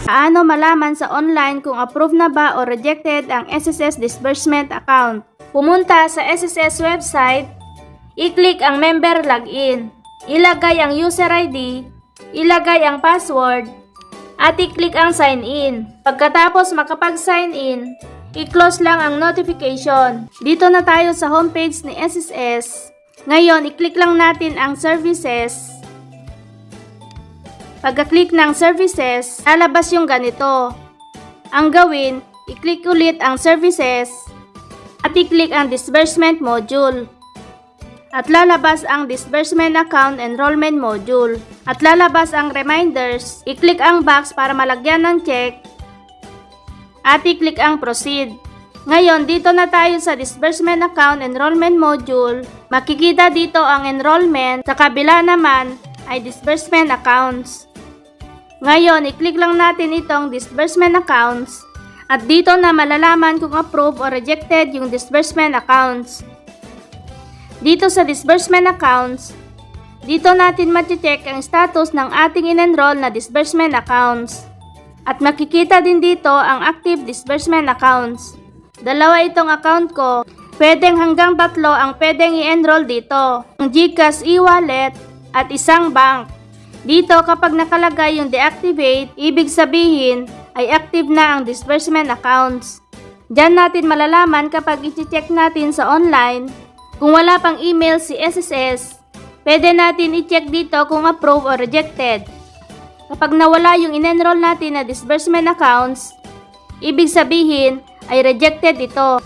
Paano malaman sa online kung approved na ba o rejected ang SSS disbursement account? Pumunta sa SSS website, i-click ang member login, ilagay ang user ID, ilagay ang password, at i-click ang sign in. Pagkatapos makapag-sign in, i-close lang ang notification. Dito na tayo sa homepage ni SSS. Ngayon, i-click lang natin ang services. Pagka-click ng services, lalabas yung ganito. Ang gawin, i-click ulit ang services at i-click ang disbursement module. At lalabas ang disbursement account enrollment module. At lalabas ang reminders, i-click ang box para malagyan ng check at i-click ang proceed. Ngayon, dito na tayo sa disbursement account enrollment module. Makikita dito ang enrollment, sa kabila naman ay disbursement accounts. Ngayon, i-click lang natin itong disbursement accounts at dito na malalaman kung approved o rejected yung disbursement accounts. Dito sa disbursement accounts, dito natin ma-check ang status ng ating in-enroll na disbursement accounts. At makikita din dito ang active disbursement accounts. Dalawa itong account ko, pwedeng hanggang 3 ang pwedeng i-enroll dito. Ang GCash e-wallet at isang bank. Dito kapag nakalagay yung deactivate, ibig sabihin ay active na ang disbursement accounts. Diyan natin malalaman kapag i-check natin sa online. Kung wala pang email si SSS, pwede natin i-check dito kung approved or rejected. Kapag nawala yung in-enroll natin na disbursement accounts, ibig sabihin ay rejected ito.